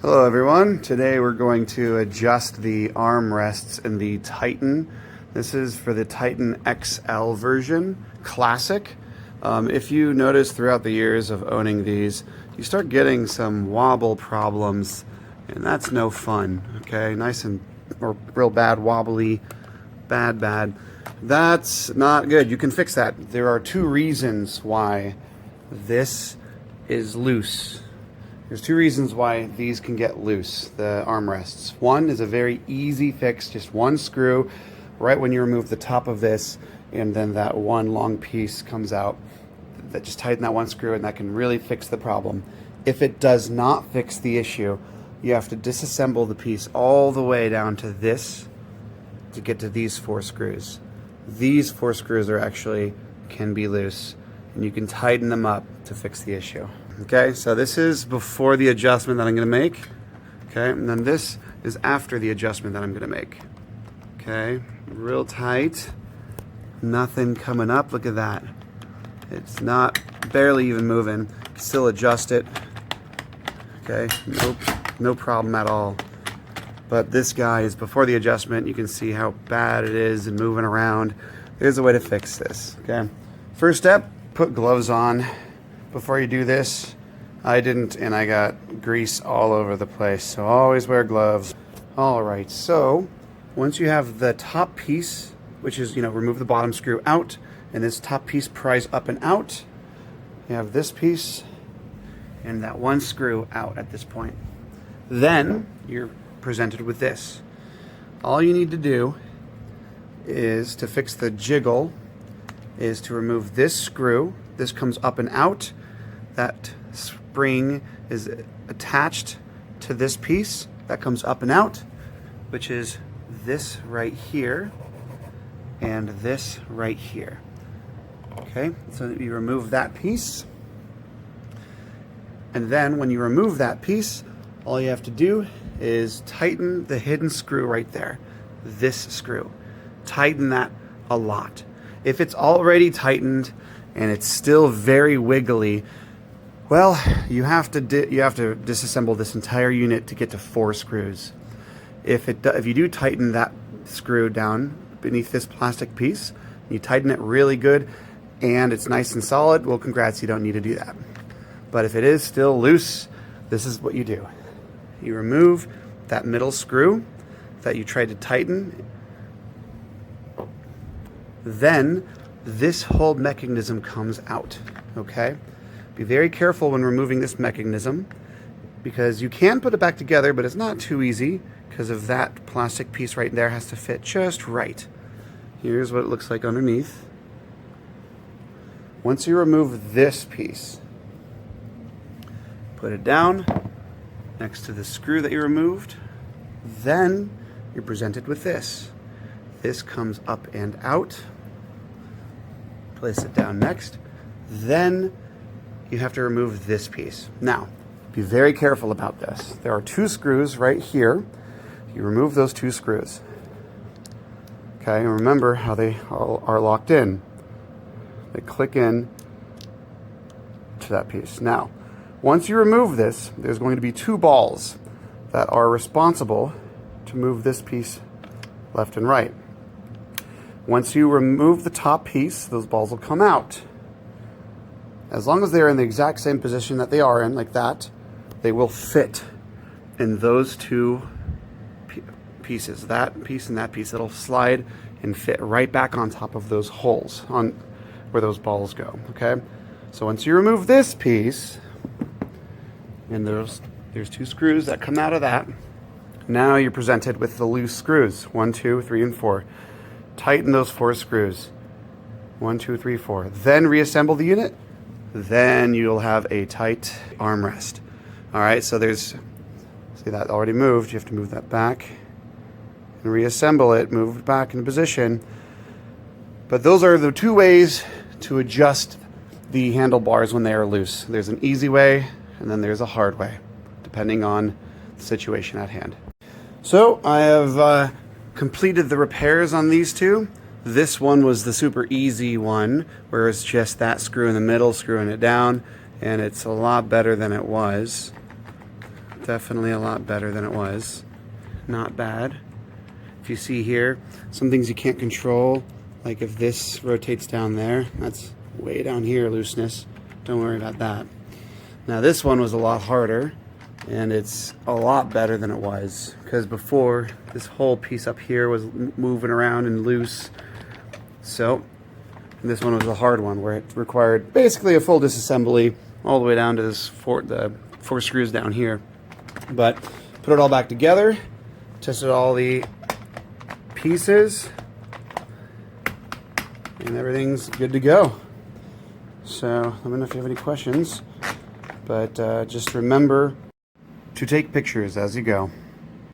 Hello everyone. Today we're going to adjust the armrests in the Titan. This is for the Titan XL version, Classic. If you notice throughout the years of owning these, you start getting some wobble problems, and that's no fun, okay? Nice and, or real bad, wobbly, bad. That's not good. You can fix that. There are two reasons why this is loose. There's two reasons why these can get loose, the armrests. One is a very easy fix, just one screw right when you remove the top of this, and then that one long piece comes out. That just tighten that one screw, and that can really fix the problem. If it does not fix the issue, you have to disassemble the piece all the way down to this to get to these 4 screws. These 4 screws can be loose, and you can tighten them up to fix the issue. Okay, so this is before the adjustment that I'm going to make. Okay, and then this is after the adjustment that I'm going to make. Okay, real tight. Nothing coming up. Look at that. It's not barely even moving. Still adjust it. Okay, nope, no problem at all. But this guy is before the adjustment. You can see how bad it is and moving around. There's a way to fix this. Okay, first step, put gloves on. Before you do this, I didn't, and I got grease all over the place, so always wear gloves. All right, so once you have the top piece, which is, remove the bottom screw out, and this top piece pries up and out, you have this piece and that one screw out at this point. Then you're presented with this. All you need to do is to fix the jiggle is to remove this screw. This comes up and out. That spring is attached to this piece that comes up and out, which is this right here and this right here. Okay, so you remove that piece. And then when you remove that piece, all you have to do is tighten the hidden screw right there. This screw. Tighten that a lot. If it's already tightened and it's still very wiggly, well, you have to disassemble this entire unit to get to 4 screws. If you do tighten that screw down beneath this plastic piece, you tighten it really good, and it's nice and solid, well, congrats, you don't need to do that. But if it is still loose, this is what you do. You remove that middle screw that you tried to tighten. Then this whole mechanism comes out, okay? Be very careful when removing this mechanism, because you can put it back together, but it's not too easy because of that plastic piece right there has to fit just right. Here's what it looks like underneath. Once you remove this piece, put it down next to the screw that you removed, then you're presented with this. This comes up and out. Place it down next. Then you have to remove this piece. Now, be very careful about this. There are 2 screws right here. You remove those 2 screws. Okay, and remember how they are locked in. They click in to that piece. Now, once you remove this, there's going to be 2 balls that are responsible to move this piece left and right. Once you remove the top piece, those balls will come out. As long as they're in the exact same position that they are in, like that, they will fit in those 2 pieces, that piece and that piece. It'll slide and fit right back on top of those holes on where those balls go, okay? So once you remove this piece, and there's 2 screws that come out of that, now you're presented with the loose screws, 1, 2, 3, and 4. Tighten those 4 screws, 1, 2, 3, 4. Then reassemble the unit. Then you'll have a tight armrest. All right, so see that already moved. You have to move that back and reassemble it, move it back into position. But those are the 2 ways to adjust the handlebars when they are loose. There's an easy way, and then there's a hard way, depending on the situation at hand. So I have completed the repairs on these 2. This one was the super easy one, where it's just that screw in the middle, screwing it down, and it's a lot better than it was. Definitely a lot better than it was. Not bad. If you see here, some things you can't control, like if this rotates down there, that's way down here, looseness. Don't worry about that. Now this one was a lot harder, and it's a lot better than it was, because before, this whole piece up here was moving around and loose. So this one was a hard one, where it required basically a full disassembly all the way down to the four screws down here. But put it all back together, tested all the pieces, and everything's good to go. So let me know if you have any questions, but just remember to take pictures as you go.